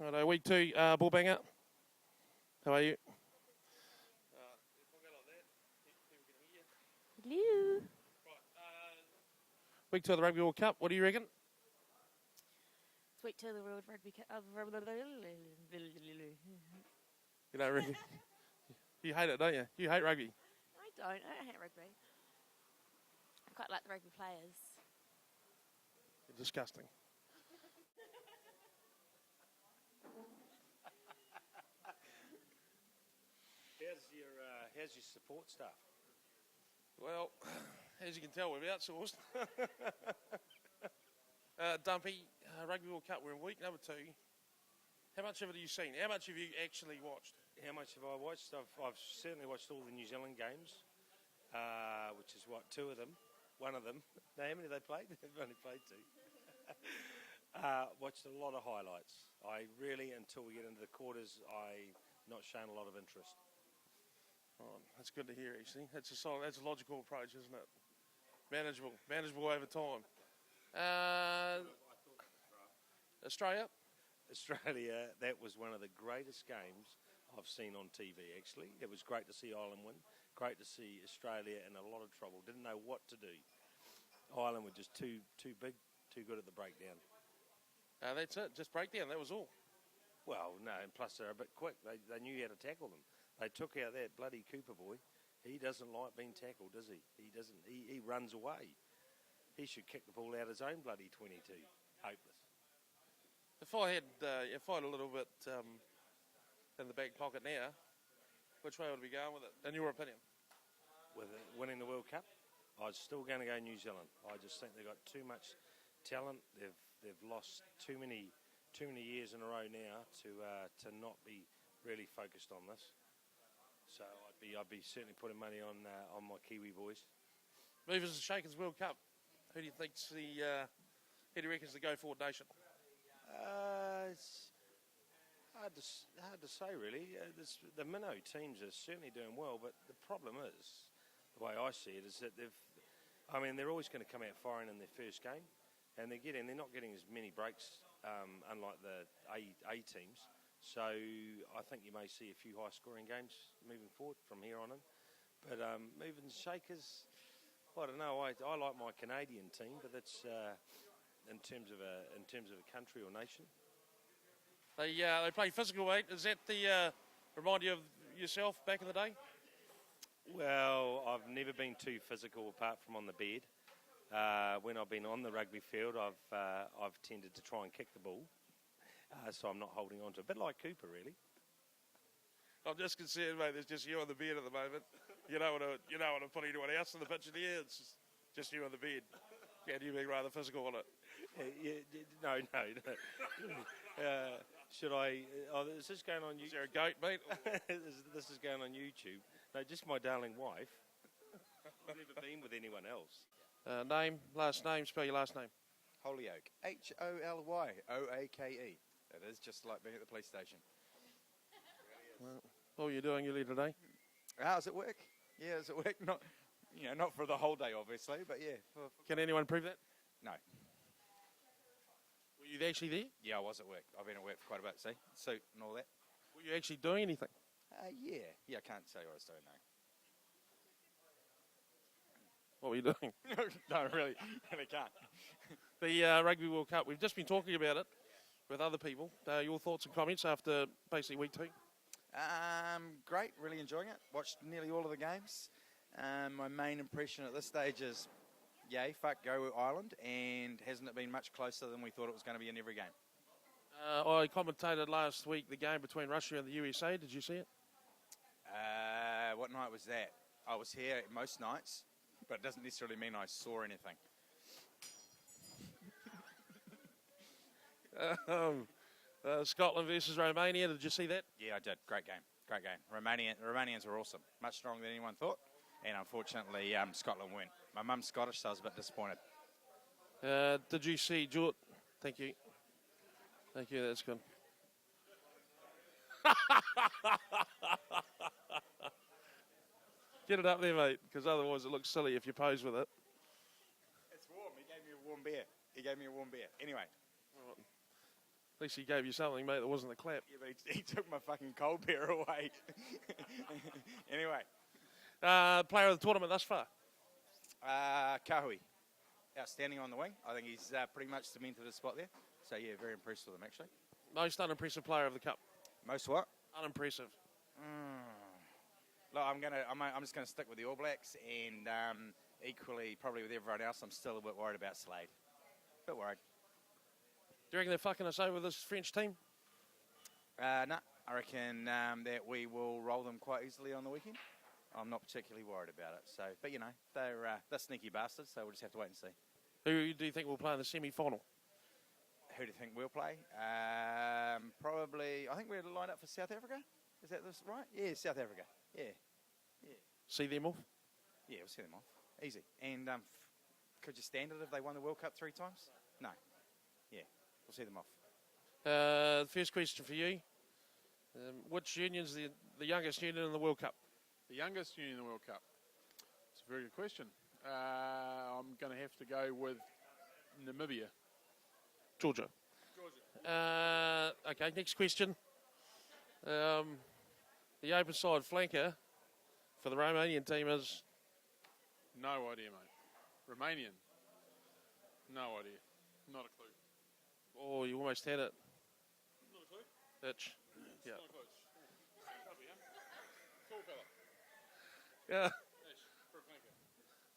Righto, week 2, ball banger. How are you? Hello. Week 2 of the Rugby World Cup. What do you reckon? It's week 2 of the World Rugby Cup. You don't reckon? You hate it, don't you? You hate rugby. I don't hate rugby. I quite like the rugby players. You're disgusting. How's your support staff? Well, as you can tell, we've outsourced. Dumpy, Rugby World Cup, we're in week number 2. How much of it have you seen? How much have you actually watched? How much have I watched? I've certainly watched all the New Zealand games, which is what, 2 of them. One of them. Now, how many have they played? They've only played 2. Watched a lot of highlights. I really, until we get into the quarters, I not shown a lot of interest. Oh, that's good to hear, actually. That's a logical approach, isn't it? Manageable over time. Australia? Australia, that was one of the greatest games I've seen on TV, actually. It was great to see Ireland win. Great to see Australia in a lot of trouble. Didn't know what to do. Ireland were just too big, too good at the breakdown. That's it. Just breakdown. That was all. Well, no, and plus they're a bit quick. They knew how to tackle them. They took out that bloody Cooper boy. He doesn't like being tackled, does he? He doesn't. He runs away. He should kick the ball out his own bloody 22. Hopeless. If I had a little bit in the back pocket now, which way would we go with it, in your opinion? With winning the World Cup, I was still going to go New Zealand. I just think they've got too much talent. They've lost too many years in a row now to not be really focused on this. So I'd be certainly putting money on my Kiwi boys. Movers and Shakers World Cup. Who do you think's who do you reckon's the go-forward nation? It's hard to say, really. The minnow teams are certainly doing well, but the problem is, the way I see it, is that they're always going to come out firing in their first game, and they're not getting as many breaks, unlike the A teams. So I think you may see a few high-scoring games moving forward from here on in. But moving Shakers, I don't know. I like my Canadian team, but that's in terms of a country or nation. They play physical, mate. Is that remind you of yourself back in the day? Well, I've never been too physical apart from on the bed. When I've been on the rugby field, I've tended to try and kick the ball. So I'm not holding on to it. A bit like Cooper, really. I'm just concerned, mate. There's just you on the bed at the moment. You don't want to put anyone else in the picture there. It's just you on the bed. Yeah, you being rather physical on it. No. Should I? Is this going on YouTube? Is there a goat, mate? This is going on YouTube. No, just my darling wife. I've never been with anyone else. Name, last name. Spell your last name. Holyoake. Holyoake. It is just like being at the police station. Well, what were you doing earlier today? How's it work? Yeah, it's at work. Not for the whole day, obviously, but yeah. Can anyone prove that? No. Were you actually there? Yeah, I was at work. I've been at work for quite a bit, see? Suit and all that. Were you actually doing anything? Yeah. Yeah, I can't say what I was doing, no. What were you doing? No, really can't. The Rugby World Cup, we've just been talking about it with other people. Your thoughts and comments after basically week 2? Great, really enjoying it. Watched nearly all of the games. My main impression at this stage is, yay, fuck, go Ireland, and hasn't it been much closer than we thought it was going to be in every game? I commentated last week the game between Russia and the USA. Did you see it? What night was that? I was here most nights, but it doesn't necessarily mean I saw anything. Scotland versus Romania. Did you see that? Yeah, I did. Great game. Romanians were awesome. Much stronger than anyone thought. And unfortunately, Scotland weren't. My mum's Scottish, so I was a bit disappointed. Did you see Jort? Thank you. That's good. Get it up there, mate, because otherwise it looks silly if you pose with it. It's warm. He gave me a warm beer. Anyway. At least he gave you something, mate, that wasn't a clap. Yeah, but he took my fucking cold beer away. Anyway, Player of the tournament thus far? Kahui, outstanding on the wing. I think he's pretty much cemented his spot there. So yeah, very impressed with him actually. Most unimpressive player of the Cup? Most what? Unimpressive. Look, I'm just going to stick with the All Blacks, and equally, probably with everyone else, I'm still a bit worried about Slade. Bit worried. Do you reckon they're fucking us over, this French team? No, I reckon that we will roll them quite easily on the weekend. I'm not particularly worried about it. So, but you know, they're sneaky bastards, so we'll just have to wait and see. Who do you think will play in the semi-final? Who do you think we'll play? Probably, I think we're lined up for South Africa. Is that this right? Yeah, South Africa. Yeah. See them off? Yeah, we'll see them off. Easy. And could you stand it if they won the World Cup 3 times? No. Yeah, we'll see them off. First question for you. Which union's the youngest union in the World Cup? The youngest union in the World Cup? It's a very good question. I'm going to have to go with Namibia. Georgia. Okay, next question. The open side flanker for the Romanian team is... No idea, mate. Romanian? No idea. Not a clue. Oh, you almost had it. Not a clue? Itch. Yeah. Not a clue. Rugby, huh? Tall fella. Yeah. For a flanker.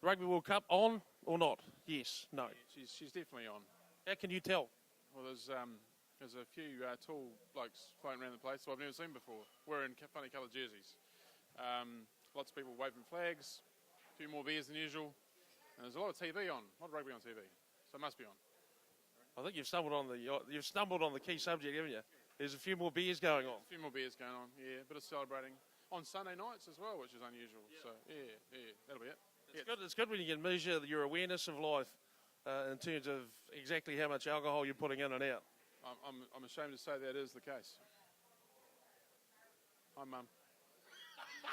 Rugby World Cup on or not? Yes. No. Yeah, she's definitely on. How can you tell? Well, there's a few tall blokes floating around the place who I've never seen before, wearing funny coloured jerseys. Lots of people waving flags, a few more beers than usual, and there's a lot of TV on, a lot of rugby on TV, so it must be on. I think you've stumbled on the key subject, haven't you? There's a few more beers going on. A few more beers going on, yeah, a bit of celebrating. On Sunday nights as well, which is unusual, so yeah, that'll be it. It's good when you can measure your awareness of life in terms of exactly how much alcohol you're putting in and out. I'm ashamed to say that is the case. Hi, Mum.